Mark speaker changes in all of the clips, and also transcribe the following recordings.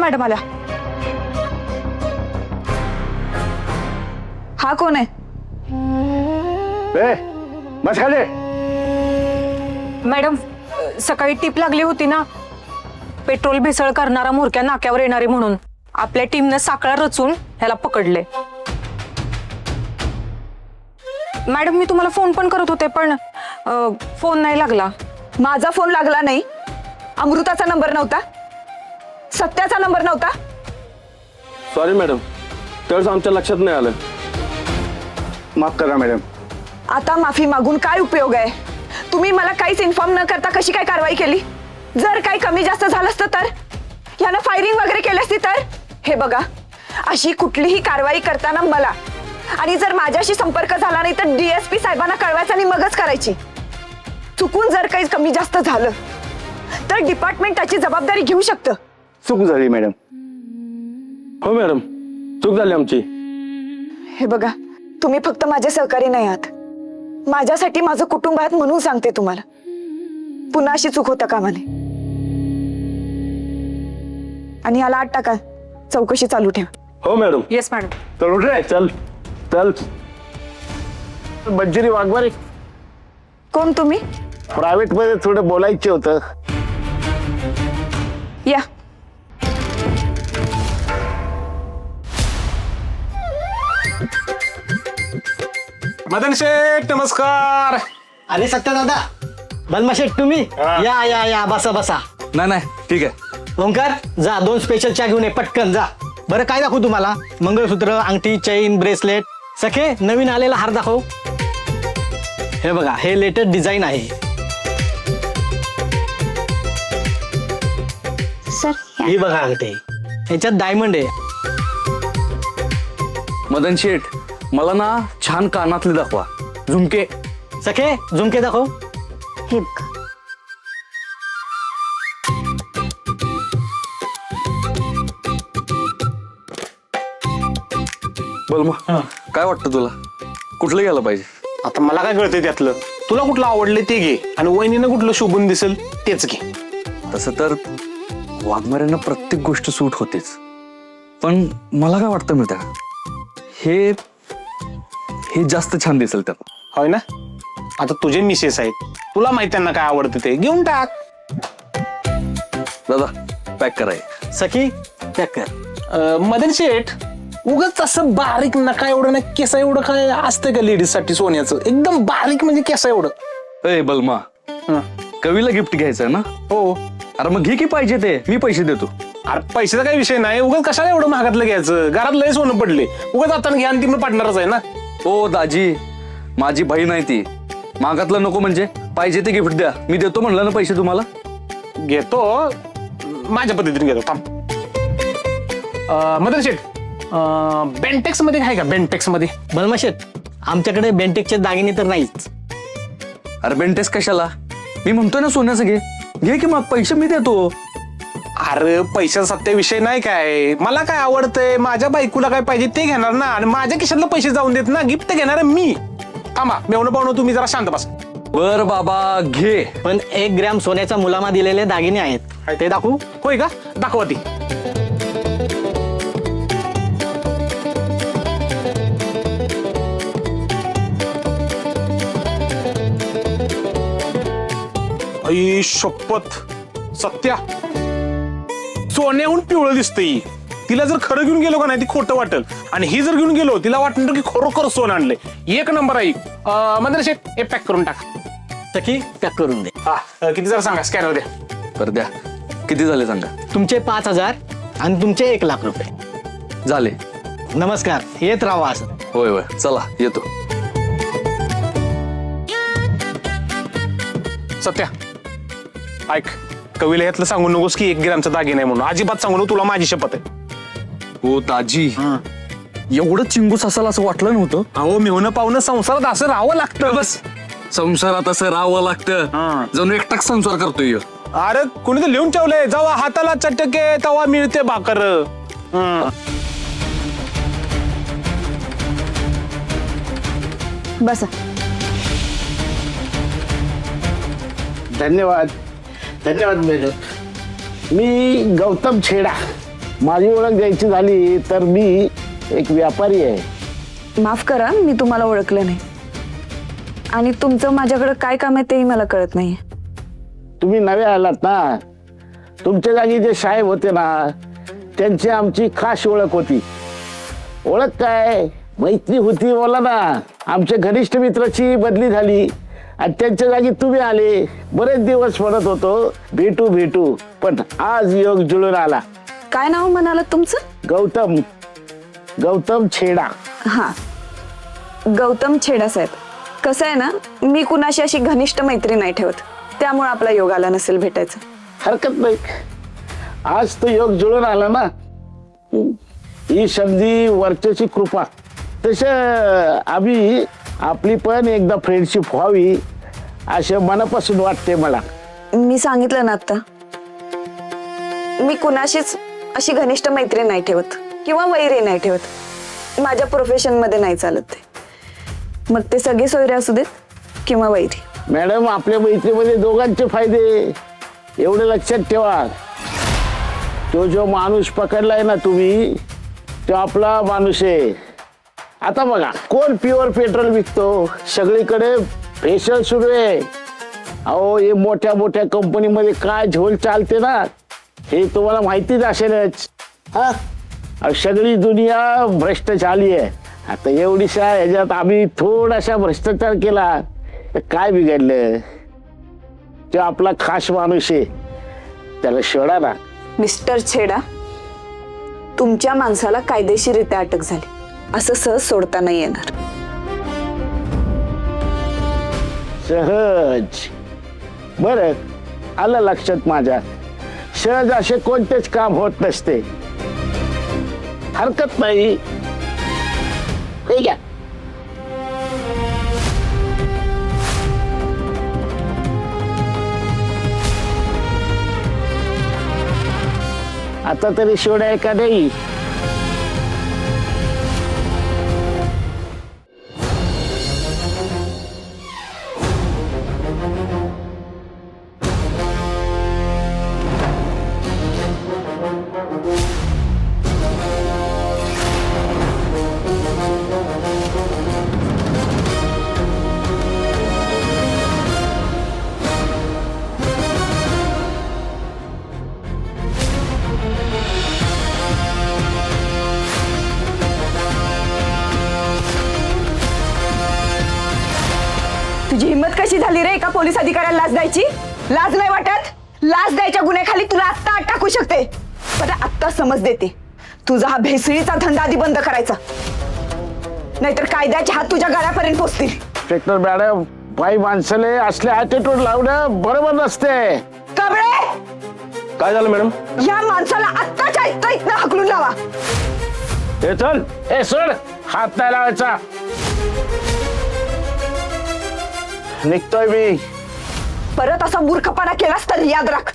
Speaker 1: Madam आल्या. हा कोण आहे?
Speaker 2: बस खाली.
Speaker 3: मॅडम सकाळी टीप लागली होती ना, पेट्रोल भेसळ करणारा म्होरक्या नाक्यावर येणारे म्हणून आपल्या टीमने साखळा रचून ह्याला पकडले. मॅडम मी तुम्हाला फोन पण करत होते पण फोन नाही लागला.
Speaker 1: माझा फोन लागला नाही, अमृताचा नंबर नव्हता, सत्याचा नंबर नव्हता.
Speaker 2: सॉरी मॅडम, तेवढंच आमच्या लक्षात नाही आलं. माफ करा मॅडम.
Speaker 1: आता माफी मागून काय उपयोग आहे? तुम्ही मला काहीच इन्फॉर्म न करता कशी काय कारवाई केली? जर काही कमी जास्त झालं असतं तर, यानं फायरिंग वगैरे केली असती तर? हे बघा, अशी कुठलीही कारवाई करताना मला आणि जर माझ्याशी संपर्क झाला नाही तर DSP साहेबांना कळवायचं आणि मगच करायची. चुकून जर काही कमी जास्त झालं तर डिपार्टमेंट त्याची जबाबदारी घेऊ शकतं.
Speaker 2: चूक झाली मॅडम. हो मॅडम, चूक झाली आमची.
Speaker 1: हे बघा, तुम्ही फक्त माझे सहकारी नाही आहात, माझ्यासाठी माझं कुटुंब आहात म्हणून सांगते तुम्हाला. पुन्हा अशी चूक होता कामा नये. आणि याला आत टाका, चौकशी चालू ठेवा.
Speaker 2: हो मॅडम.
Speaker 3: Yes madam.
Speaker 2: चल उठ रे, चल चल. बंजिरी वाघमारे.
Speaker 1: कोण तुम्ही?
Speaker 2: प्रायव्हेट मध्ये थोडं बोलायचं होतं.
Speaker 1: या.
Speaker 4: मदन शेठ नमस्कार.
Speaker 5: अरे सत्या दादा, बलमा शेठ तुम्ही या या या बसा बसा.
Speaker 6: नाही ठीक आहे.
Speaker 5: ओंकार जा 2 स्पेशल चहा घेऊन ये पटकन जा. बरं काय दाखवू तुम्हाला? मंगळसूत्र, अंगठी, चेन, ब्रेसलेट. सखे नवीन आलेला हार दाखव. हे बघा, हे लेटेस्ट डिझाईन आहे.
Speaker 7: सर
Speaker 5: ही बघा अंगठी, ह्याच्यात डायमंड आहे.
Speaker 6: मदन शेठ, मला ना छान कानातले दाखवा, झुमके.
Speaker 5: सखे झुमके दाखव.
Speaker 7: हे बघा.
Speaker 6: बोल मग, काय वाटतं तुला, कुठलं घ्यायला पाहिजे?
Speaker 4: आता मला काय कळतंय त्यातलं? तुला कुठलं आवडलं ते घे आणि वहिनीनं कुठलं शोभून दिसेल तेच घे.
Speaker 6: तसं तर वाघमाऱ्यांना प्रत्येक गोष्ट सूट होतेच, पण मला काय वाटतं माहिती का, हे हे जास्त छान दिसेल त्यात.
Speaker 4: होय ना? आता तुझे मिसेस आहेत, तुला माहिती त्यांना काय आवडतं ते घेऊन टाक.
Speaker 6: दादा पॅक कराय.
Speaker 5: सखी पॅक कर.
Speaker 4: मदन शेठ, उगाच असं बारीक नका एवढं ना, केसा एवढं काय असतं का लेडीज साठी सोन्याचं? एकदम बारीक म्हणजे केसा एवढं.
Speaker 6: ए बलमा, कवीला गिफ्ट घ्यायचंय ना?
Speaker 4: हो.
Speaker 6: अरे मग घे की पाहिजे ते, मी पैसे देतो.
Speaker 4: अरे पैशाचा काही विषय नाही, उगाच कशाला एवढं महागातलं घ्यायचं? घरात लय सोनं पडले, उगाच आता घ्या आणि ती पडणारच आहे ना.
Speaker 6: ओ दाजी, माझी बहीण आहे ती, मागातलं नको म्हणजे पाहिजे ते गिफ्ट द्या, मी देतो म्हणलं ना पैसे तुम्हाला.
Speaker 4: घेतो, माझ्या पद्धतीने घेतो. थांब. मदन शेठ, बेंटेक्स मध्ये आहे का? बेंटेक्स मध्ये.
Speaker 5: बलमा शेठ, आमच्याकडे बेंटेकचे दागिने तर नाहीच.
Speaker 6: अरे बेंटेक्स कशाला, मी म्हणतोय ना सोन्याचं घे. घे की मग, पैसे मी देतो.
Speaker 4: अरे पैशाचा सत्य विषय नाही काय, मला काय आवडतंय, माझ्या बायकोला काय पाहिजे ते घेणार ना, आणि माझ्या खिशातलं पैसे जाऊन देत ना, गिफ्ट घेणार मी. थांबा, मेवणं पाहुणं तुम्ही जरा शांत बस.
Speaker 6: बर बाबा घे.
Speaker 5: पण 1 ग्रॅम सोन्याचा मुलामा दिलेले दागिने आहेत, ते दाखवू?
Speaker 4: होय का? दाखवा ती. आई शपथ, सत्या सोन्याहून पिवळं दिसतंय. तिला जर खरं घेऊन गेलो का नाही ती खोटं वाटेल, आणि ही जर घेऊन गेलो तिला वाटणार की खरोखर सोनं आणलंय. 1 नंबर आहे. मंदिर शेठ, हे पॅक करून टाक.
Speaker 5: सखी पॅक करून दे.
Speaker 4: हा, किती जरा सांगा, स्कॅनर द्या.
Speaker 6: बरं द्या, किती झाले सांगा.
Speaker 5: तुमचे 5,000 आणि तुमचे 1,00,000 रुपये
Speaker 6: झाले.
Speaker 5: नमस्कार, येत राहा असं.
Speaker 6: होय होय, चला येतो.
Speaker 4: सत्या ऐक, कवीला यातलं सांगू नकोस की 1 ग्रॅमचा दागिना नाही म्हणून, अजिबात सांगू नको, तुला माझी शपथ आहे.
Speaker 6: हो दाजी, एवढं चिंगूस असाल असं वाटलं नव्हतं.
Speaker 4: अहो मेहून पाहुणं संसारात असं राहावं लागतं.
Speaker 6: बस, संसारात असं राहावं लागतं, जणू एकटाच संसार करतोय.
Speaker 4: अरे कोणी तर लिहून ठेवलंय, जेव्हा हाताला चटके तेव्हा मिळते भाकर.
Speaker 1: बसा.
Speaker 2: धन्यवाद धन्यवाद मॅडम. मी गौतम छेडा,
Speaker 7: माझी ओळख द्यायची झाली तर मी एक व्यापारी आहे.
Speaker 1: माफ करा, मी तुम्हाला ओळखलं नाही. आणि तुमचं माझ्याकडे काय काम आहे तेही मला कळत नाही.
Speaker 7: तुम्ही नवे आलात ना. तुमच्या जागी जे साहेब होते ना त्यांची आमची खास ओळख होती. ओळख काय, मैत्री होती बोला ना. आमच्या घनिष्ठ मित्राची बदली झाली आणि त्यांच्या जागी तुम्ही आले. बरेच दिवस म्हणत होतो भेटू भेटू, पण आज योग जुळून आला.
Speaker 1: काय नाव म्हणाल तुमचं?
Speaker 7: गौतम गौतम छेडा.
Speaker 1: हा, गौतम छेडा साहेब. कसं आहे ना, मी कुणाशी अशी घनिष्ठ मैत्री नाही ठेवत, त्यामुळे आपला योग आला नसेल भेटायचं.
Speaker 7: हरकत नाही, आज तो योग जुळून आला ना. ही समजी वरच्याची कृपा. तसं आम्ही आपली पण एकदा फ्रेंडशिप व्हावी असं मनापासून वाटते मला.
Speaker 1: मी सांगितलं ना आता, मी कुणाशीच अशी घनिष्ठ मैत्री नाही ठेवत किंवा वैरी नाही ठेवत. माझ्या प्रोफेशन मध्ये नाही चालत ते. मग ते सगळे सोयरे असू देत किंवा वैरी.
Speaker 7: मॅडम, आपल्या मैत्रीमध्ये दोघांचे फायदे. एवढं लक्षात ठेवा, तो जो माणूस पकडलाय ना तुम्ही, तो आपला माणूस आहे. आता बघा, कोण प्युअर पेट्रोल विकतो? सगळीकडे फेशल सुरू आहे. अहो, हे मोठ्या मोठ्या कंपनीमध्ये काय झोल चालते ना, हे तुम्हाला माहितीच असेलच. हा, सगळी दुनिया भ्रष्ट झाली आहे. आता एवढीशा ह्याच्यात आम्ही थोडासा भ्रष्टाचार केला तर काय बिघडलं? तो आपला खास माणूस आहे, त्याला सोडा ना.
Speaker 1: मिस्टर छेडा, तुमच्या माणसाला कायदेशीररित्या अटक झाली, असं सहज सोडता नाही येणार.
Speaker 7: सहज? बरं, आलं लक्षात माझ्या. सहज असे कोणतेच काम होत नसते. हरकत नाही, ठीक आहे. आता तरी सोडाय का नाही?
Speaker 1: तुझी हिंमत कशी झाली रे एका पोलीस अधिकाऱ्याला लाच द्यायची? लाज नाही वाटत? लाच द्यायच्या गुन्ह्याखाली तुला आत्ता आत टाकू शकते. पण आत्ता समज देते, तुझा हा भेसळीचा धंदा आधी बंद करायचा, नाहीतर कायद्याचे हात तुझ्या गळ्यापर्यंत पोहोचतील.
Speaker 7: इंस्पेक्टर मॅडम, बाई माणसाले असले ॲटिट्यूड लावणं बरोबर नसते.
Speaker 1: कबळे,
Speaker 2: काय झालं मॅडम?
Speaker 1: या माणसाला आत्ताच्या आत्ता इथनं हाकलून लावा.
Speaker 2: हे चल.
Speaker 7: ए सोड, हात नाही लावायचा. निघतोय मी.
Speaker 1: परत असा मूर्खपणा केलास तर याद राख,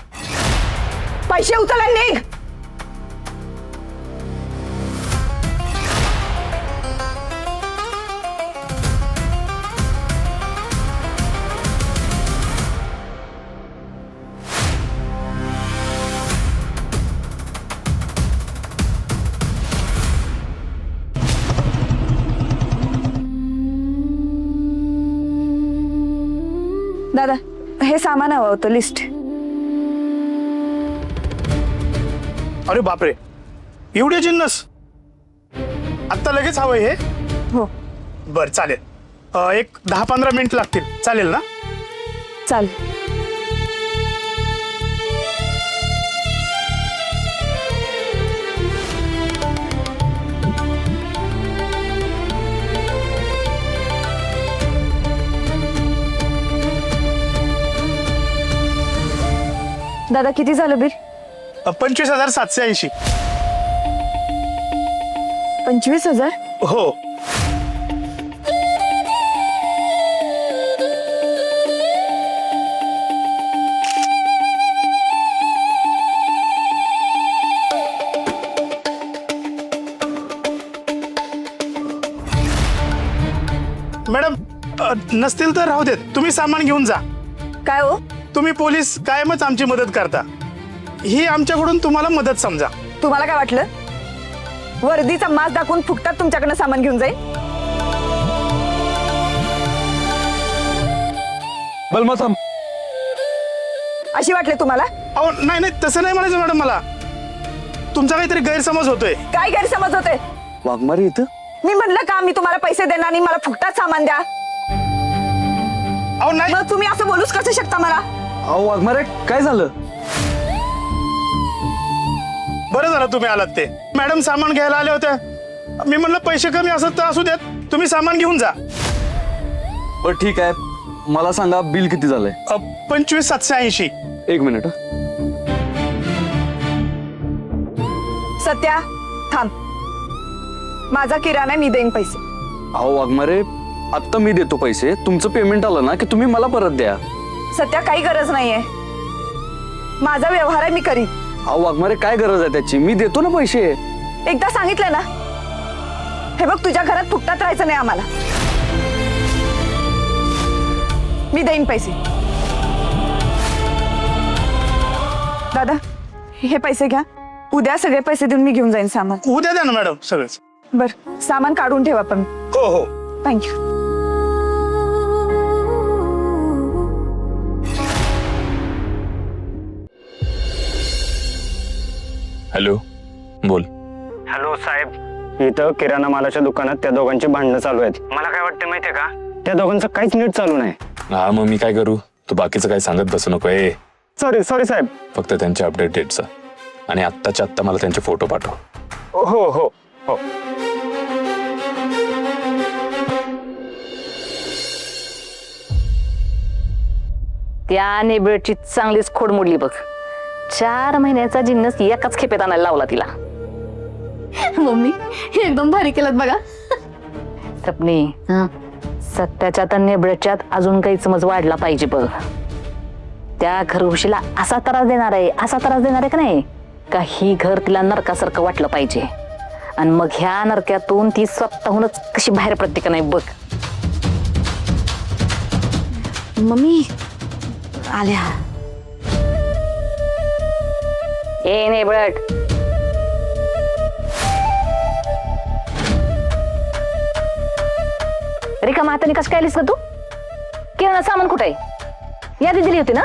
Speaker 1: पैसे उचल आणि निघ. दादा, हे सामान हवं होतं, लिस्ट.
Speaker 8: अरे बापरे, एवढे जिन्नस आत्ता लगेच हवंय हे?
Speaker 1: हो,
Speaker 8: बर चालेल. एक 10-15 मिनिट लागतील, चालेल ना?
Speaker 1: चाल. दादा, किती झालं बिल?
Speaker 8: 25,780.
Speaker 1: 25,000?
Speaker 8: हो. मॅडम, नसतील तर राहू देत, तुम्ही सामान घेऊन जा.
Speaker 1: काय हो?
Speaker 8: तुम्ही पोलीस कायमच आमची मदत करता, ही आमच्याकडून तुम्हाला मदत समजा.
Speaker 1: तुम्हाला काय वाटलं वर्दीचा मास दाखवून फुकटात तुमच्याकडनं सामान घेऊन जाईल?
Speaker 6: बलमा थांब.
Speaker 1: अशी वाटले तुम्हाला?
Speaker 8: अहो नाही नाही, तसं नाही म्हणायचं मॅडम मला. तुमचा काहीतरी गैरसमज होतोय.
Speaker 1: काय गैरसमज होते?
Speaker 6: वाघमारे इथं?
Speaker 1: मी म्हणलं का मी तुम्हाला पैसे देणार आणि मला फुकटात सामान द्या?
Speaker 8: अहो नाही,
Speaker 1: मग तुम्ही असं बोलूच कसं शकता मला?
Speaker 6: अहो वाघमारे काय झालं?
Speaker 8: बरं झालं तुम्ही आलात ते. मॅडम सामान घ्यायला आल्या होत्या. मी म्हणलं पैसे कमी असत तर असू देत, तुम्ही सामान घेऊन जा.
Speaker 6: बरं ठीक आहे, मला सांगा बिल किती झालंय?
Speaker 8: 25,780.
Speaker 6: एक मिनिट.
Speaker 1: सत्या थांब, माझा किराणा मी देईन पैसे.
Speaker 6: अहो वाघमारे आत्ता मी देतो पैसे, तुमचं पेमेंट आलं ना की तुम्ही मला परत द्या.
Speaker 1: सत्या काही गरज नाहीये, माझा व्यवहार आहे, मी करीन.
Speaker 6: अहो वाघमारे काय गरज आहे त्याची, मी देतो ना पैसे.
Speaker 1: एकदा सांगितलं ना. हे बघ, तुझ्या घरात फुकटात राहायचं नाही आम्हाला. मी देईन पैसे. दादा हे पैसे घ्या, उद्या सगळे पैसे देऊन मी घेऊन जाईन सामान.
Speaker 8: उद्या द्या ना मॅडम सगळंच.
Speaker 1: बर, सामान काढून ठेवा पण.
Speaker 8: हो हो.
Speaker 1: थँक्यू.
Speaker 9: हॅलो, बोल.
Speaker 10: हॅलो साहेब, इथं किराणा मालाच्या दुकानात त्या दोघांची भांडणं चालू आहेत. मला काय वाटतं माहितीये का, त्या दोघांचं काहीच नीट चालू नाही.
Speaker 9: हा मग मी काय करू? तू बाकीचं काय सांगत बसू नको.
Speaker 10: सॉरी साहेब.
Speaker 9: फक्त त्यांच्या अपडेट डेटचा आणि आत्ताच्या आत्ता मला त्यांचे फोटो पाठव.
Speaker 10: हो हो हो.
Speaker 11: त्या नेबळची चांगलीच खोड मोडली बघ. 4 महिन्याचा जिन्नस एकाच खेपेत आणायला लावला तिला.
Speaker 12: मम्मी एकदम भारी केलं बघा.
Speaker 11: सपनी, सत्याच्या तर नेबळच्यात अजून काही समज वाढला पाहिजे बघ. त्या घरघुशीला असा त्रास देणार आहे का नाही, काही घर तिला नरकासारखं वाटलं पाहिजे. आणि मग ह्या नरक्यातून ती स्वतःहूनच कशी बाहेर पडते का नाही बघ.
Speaker 12: मम्मी आल्या.
Speaker 11: ए नेबळट, रिकामा हाताने कसं काय आलीस का तू? किराणा सामान कुठे आहे? यादी दिली होती ना,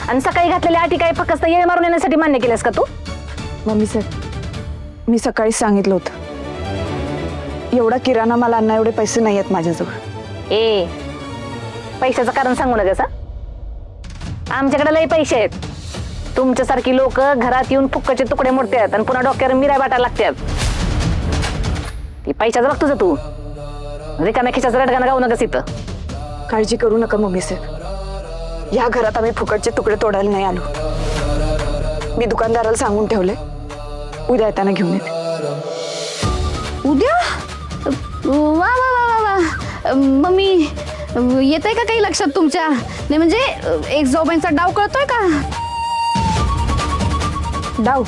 Speaker 11: आणि सकाळी घातलेल्या अटी काय फक्त येळ मारून येण्यासाठी मान्य केल्यास का तू?
Speaker 1: मम्मी सर, मी सकाळी सांगितलं होतं एवढा किराणा मला आणण्या एवढे पैसे नाही आहेत माझ्याजवळ.
Speaker 11: ए, पैशाचं कारण सांगू नका सा. आमच्याकडे लय पैसे आहेत. तुमच्यासारखी लोक घरात येऊन फुक्काचे तुकडे मोडतात आणि पुन्हा डोक्यावर मिराय वाटायला लागतात. ती पैशाचं बघ तुझं तू. रिकाम्या खिशाचं रडगाणं गाऊ नकस इथं.
Speaker 1: काळजी करू नका मम्मी सर, या घरात आम्ही फुकटचे तुकडे तोडायला नाही आलो. मी दुकानदाराला सांगून ठेवले, उद्या येताना घेऊन येते.
Speaker 12: उद्या? वा वा वा वा वा. मम्मी येत आहे का काही लक्षात तुमच्या? नाही म्हणजे एक जाऊबाईंचा डाव कळतोय का?
Speaker 1: डाव?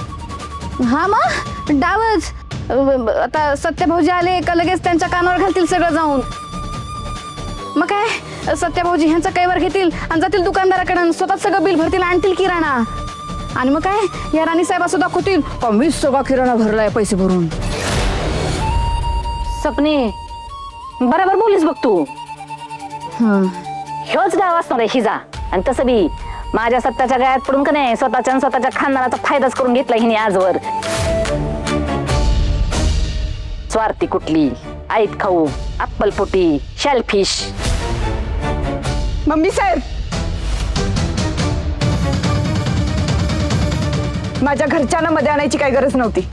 Speaker 12: हा मग डावच. आता सत्यभाऊजी आले का लगेच त्यांच्या कानावर घालतील सगळं जाऊन. मग काय, सत्यभाऊजी ह्यांचा कैवार घेतील आणि जातील दुकानदाराकडे, स्वतः सगळं बिल भरतील, आणतील किराणा. आणि मग काय, या राणी साहेब असं दाखवतील का मी सगळा किराणा भरलाय पैसे भरून.
Speaker 11: सपने, बरोबर बोलीस बघ तू. ह्योच डाव असणार आहे हिजा. आणि तसं बी माझ्या सत्ताच्या गळ्यात पडून का नाही, स्वतःच्या खानदानाचा फायदाच करून घेतला हिने आजवर. स्वार्थी कुठली, आईत खाऊ, अप्पलपोटी, शेलफिश.
Speaker 1: मम्मी साहेब, माझ्या घरच्यांना मध्ये आणायची काही गरज नव्हती.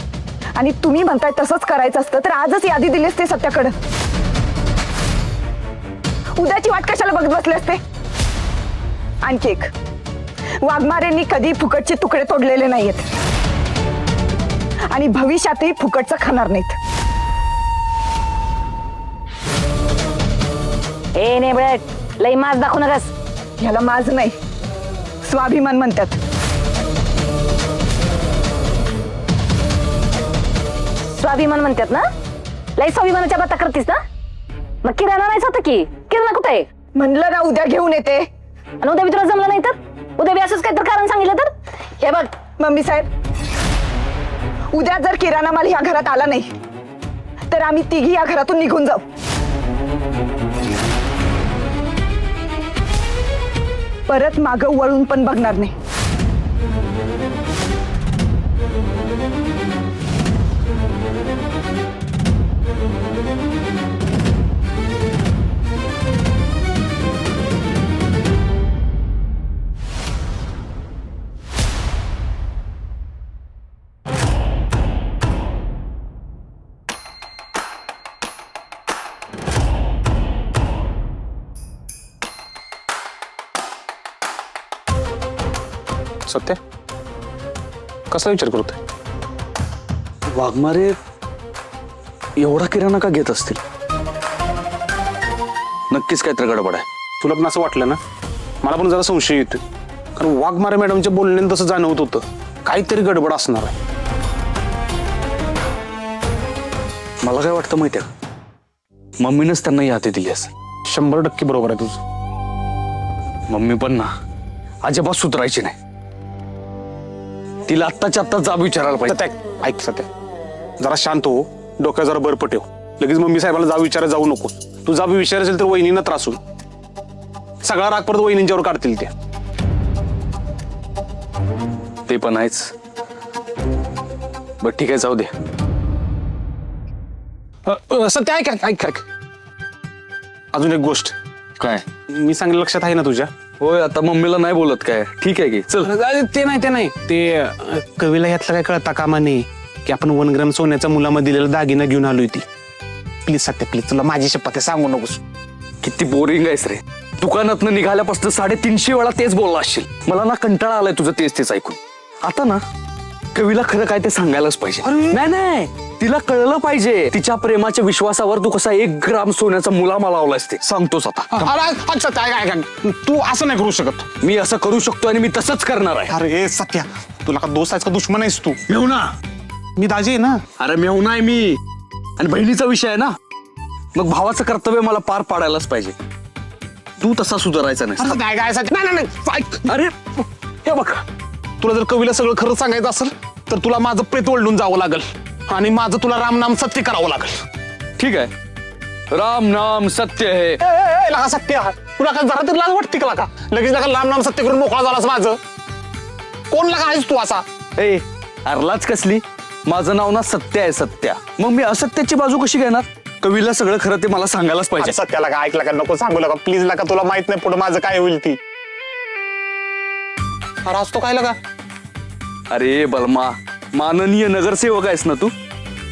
Speaker 1: आणि तुम्ही म्हणताय तसंच करायचं असतं तर आजच यादी दिली असते सत्याकडं. उद्याची वाट कशाला बघत बसले असते? आणखी एक, वाघमारेंनी कधी फुकटचे तुकडे तोडलेले नाहीयेत आणि भविष्यातही फुकटचं खाणार नाहीत.
Speaker 11: ए नेबळट, लई माज दाखवू नकस.
Speaker 1: ह्याला माज नाही, स्वाभिमान म्हणतात.
Speaker 11: स्वाभिमान म्हणतात ना? लई स्वाभिमानाच्या बाता करतीस ना? मग किराणा नाहीच होतं की, किराणा कुठे आहे?
Speaker 1: म्हणलं ना उद्या घेऊन येते.
Speaker 11: आणि उद्या बी तुला जमलं नाही तर? उद्या बी असंच काहीतरी कारण सांगितलं तर? हे बघ
Speaker 1: मम्मी साहेब, उद्या जर किराणा माल ह्या घरात आला नाही तर आम्ही तिघी या घरातून निघून जाऊ. परत मागं वळून पण बघणार नाही.
Speaker 4: सत्य कसा विचार करतोय?
Speaker 6: वाघमारे एवढा किराणा का घेत असतील? नक्कीच काहीतरी गडबड आहे.
Speaker 4: तुला पण असं वाटलं ना? मला पण जरा संशय येतोय, कारण वाघमारे मॅडमच्या बोलण्याने तसं जाणवत होतं काहीतरी गडबड असणार आहे.
Speaker 6: मला काय वाटतं माहितीये का, मम्मीनंच त्यांना ही हाती दिली असेल.
Speaker 4: 100% बरोबर आहे तुझं.
Speaker 6: मम्मी पण ना अजिबात सुधरायची नाही. तिला आत्ताच्या आत्ता जाब विचारायला पाहिजे.
Speaker 4: सत्या ऐक, सत्या जरा शांत हो, डोक्यात जरा बर्फ ठेव. लगेच मम्मी साहेबाला जाब विचारायला जाऊ नको. तू जाब विचार असेल तर वहिनींना त्रास होईल. सगळा राग परत वहिनींच्यावर काढतील
Speaker 6: ते पण आहेच. बरं ठीक आहे, जाऊ दे.
Speaker 4: सत्या ऐक ऐक ऐक, अजून एक गोष्ट.
Speaker 6: काय?
Speaker 4: मी सांगितलं लक्षात आहे ना तुझ्या?
Speaker 6: होय, आता मम्मीला नाही बोलत काय? ठीक आहे की चल.
Speaker 4: ते नाही ते कवीला यातलं काय कळता कामा नाही की आपण 1 ग्रॅम सोन्याच्या मुलामध्ये दिलेला दागिना घेऊन आलोय. ती प्लीज सत्य, प्लीज, तुला माझी शपथ आहे, सांगू नकोस.
Speaker 6: किती बोरिंग आहेस रे. दुकानातनं निघाल्यापासून 350 वेळा तेच बोलला असशील. मला ना कंटाळा आलाय तुझं तेच ऐकून. आता ना कवीला खरं काय ते सांगायलाच पाहिजे. नाही, तिला कळलं पाहिजे. तिच्या प्रेमाच्या विश्वासावर तू कसा 1 ग्राम सोन्याचा मुलामा लावलायस ते सांगतोस आता.
Speaker 4: सत्या तू असं नाही करू शकत.
Speaker 6: मी असं करू शकतो आणि मी तसंच करणार आहे.
Speaker 4: अरे सत्या, तुला का दोस्त आहेस का दुश्मन आहेस तू?
Speaker 6: मेहुणा,
Speaker 4: मी दाजी आहे ना.
Speaker 6: अरे मेहुणा आहे मी, आणि बहिणीचा विषय आहे ना, मग भावाचं कर्तव्य मला पार पाडायलाच पाहिजे. तू तसा सुधारायचा नाही.
Speaker 4: नाही.
Speaker 6: अरे
Speaker 4: हे बघ, तुला जर कवीला सगळं खरं सांगायचं असेल तर तुला माझं प्रेत ओढून जावं लागेल आणि माझं तुला राम नाम सत्य करावं लागेल.
Speaker 6: ठीक आहे, राम नाम सत्य है.
Speaker 4: लगा सत्य, तुला काय जरा तरी लाज वाटते का? लगा लगेच लगा राम नाम सत्य करून मोकळा झालास. माझं कोण लगा आहेस तू असा?
Speaker 6: ए अरलाच कसली? माझं नाव ना सत्य आहे, सत्या. मग मी असत्याची बाजू कशी घेणार? कवीला सगळं खरं ते मला सांगायलाच पाहिजे.
Speaker 4: सत्याला का ऐकला का नको सांगू लगा प्लीज. लगा तुला माहित नाही पुढे माझं काय होईल ती. अरे असतो काय लगा?
Speaker 6: अरे बलमा, माननीय नगरसेवक आहेस ना तू.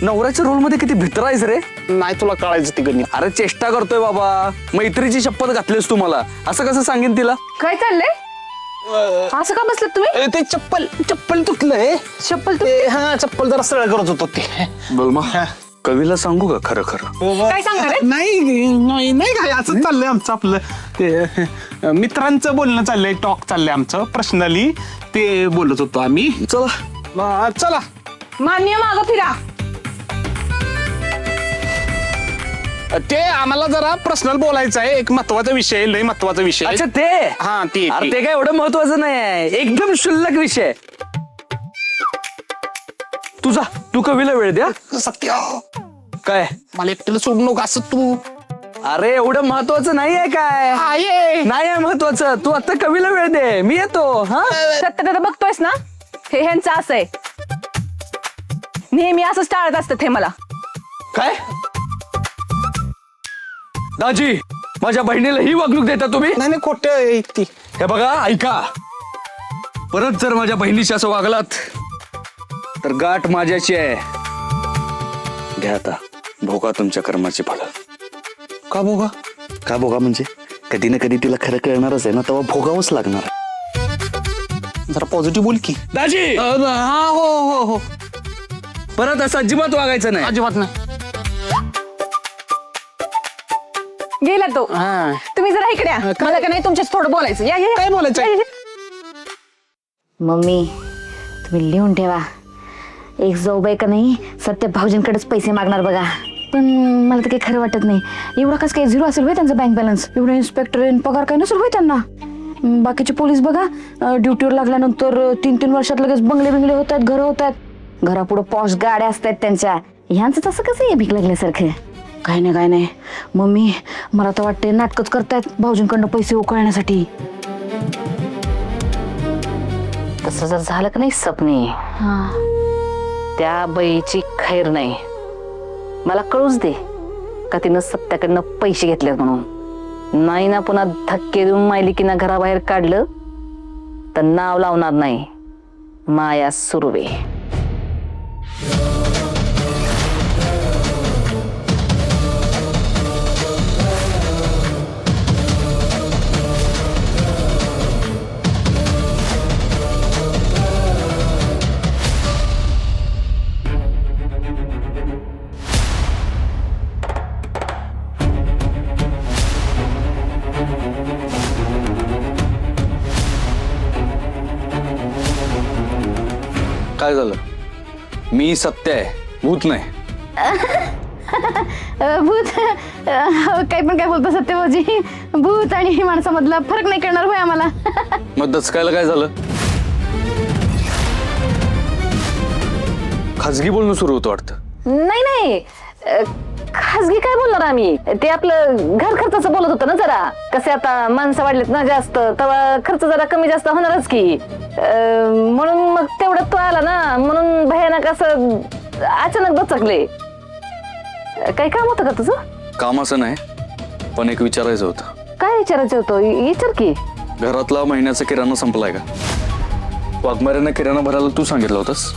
Speaker 6: नवऱ्याच्या रोल मध्ये किती भित्र आहेस रे.
Speaker 4: नाही तुला कळायचं ती गणित.
Speaker 6: अरे चेष्टा करतोय बाबा, मैत्रीची शपथ घातलीस तू मला. असं कसं सांगेन तिला?
Speaker 12: काय चाललंय? असं का बसलात तुम्ही?
Speaker 4: ते चप्पल तुटलंय.
Speaker 12: चप्पल
Speaker 4: हा, चप्पल जरा सरळ करत होतो ते.
Speaker 6: बलमा, कवीला सांगू का खरं खरं?
Speaker 12: काय सांगणार आहे?
Speaker 4: नाही काय असं चाललंय आमचं. आपलं ते मित्रांचं बोलणं चाललंय, टॉक चाललंय आमचं पर्सनली. ते बोलत होतो आम्ही. चला
Speaker 12: मान्य मागं फिरा.
Speaker 4: ते आम्हाला जरा पर्सनल बोलायचं आहे. एक महत्वाचा विषय, लय महत्वाचा विषय.
Speaker 6: अच्छा ते?
Speaker 4: हा ते
Speaker 6: अरे ते काय एवढं महत्वाचं नाही आहे, एकदम क्षुल्लक विषय. तुझा तू कवीला वेळ द्या.
Speaker 4: सत्य,
Speaker 6: काय
Speaker 4: मला एकट्याला सोडू नको असं तू.
Speaker 6: अरे एवढं महत्वाचं नाही आहे काय? नाही आहे महत्वाचं. तू आता कवीला वेळ दे, मी येतो. हा
Speaker 12: सत्य दादा बघतोयस ना, हे ह्यांचं असं आहे. नेहमी असंच टाळत असतात हे मला.
Speaker 6: काय दाजी, माझ्या बहिणीला ही वागणूक देता तुम्ही?
Speaker 4: नाही खोटं ती.
Speaker 6: हे बघा ऐका, परत जर माझ्या बहिणीशी असं वागलात तर गाठ माझ्याची आहे. घ्या आता भोगा तुमच्या कर्माची फळं.
Speaker 4: का बोगा?
Speaker 6: का भोगा म्हणजे कधी ना कधी तिला खरं कळणारच आहे ना, तेव्हा भोगावंच लागणार.
Speaker 4: जरा पॉझिटिव्ह बोल की
Speaker 6: दाजी.
Speaker 4: हा हो,
Speaker 6: परत असं अजिबात वागायचं नाही.
Speaker 4: अजिबात नाही.
Speaker 12: गेला तो. तुम्ही जरा इकडे या. मला का नाही तुमच्याच थोडं बोलायचं. या
Speaker 4: काय बोलायचं?
Speaker 11: मम्मी तुम्ही लिहून ठेवा. एक जाऊबाई का नाही सत्य भाऊजींकडेच पैसे मागणार बघा. पण मला तर काही खरं वाटत नाही. एवढा कसं काही 0 असेल होय त्यांचा बँक बॅलन्स? एवढा इन्स्पेक्टर पगार काय नसेल होय त्यांना? बाकीचे पोलीस बघा ड्युटीवर लागल्यानंतर 3-3 वर्षात लगेच बंगले बिंगले होत आहेत, घरं होत आहेत.
Speaker 12: घरापुढं पॉश गाड्या असतात त्यांच्या. ह्यांचं तसं कसं आहे भीक लागल्यासारखं? काय नाही मम्मी, मला तर वाटते नाटकच करतायत भाऊजींकडनं पैसे उकळण्यासाठी.
Speaker 11: तसं जर झालं का नाही सपनी, त्या बाईची खैर नाही. मला कळूच दे का तिनं सत्याकडनं पैसे घेतलेत म्हणून. नाही ना पुन्हा धक्के देऊन मायलिकीनं घराबाहेर काढलं तर नाव लावणार नाही माया सुर्वे.
Speaker 6: काय झालं? मी सत्य आहे, भूत नाही.
Speaker 12: भूत काही पण काय बोलतो सत्य भाऊजी. भूत आणि माणसामधला फरक नाही करणार होय आम्हाला.
Speaker 6: मग दचकायला काय झालं? खाजगी बोलणं सुरू होतं वाटतं.
Speaker 11: नाही खासगी काय बोलणार आम्ही? ते आपलं घर खर्चाचं बोलत होतं ना जरा. कसे आता माणसं वाढलेत ना जास्त, तेव्हा खर्च जरा कमी जास्त होणारच की. म्हणून मग तेवढं तो आला ना, म्हणून भयानक असं अचानक दचकले. काही काम होतं का तुझं?
Speaker 6: काम असं नाही, पण एक विचारायचं होतं.
Speaker 11: काय विचारायचं होतं? विचार की.
Speaker 6: घरातला महिन्याचा किराणा संपलाय का? वाघमाऱ्यांना किराणा भरायला तू सांगितलं होतंस.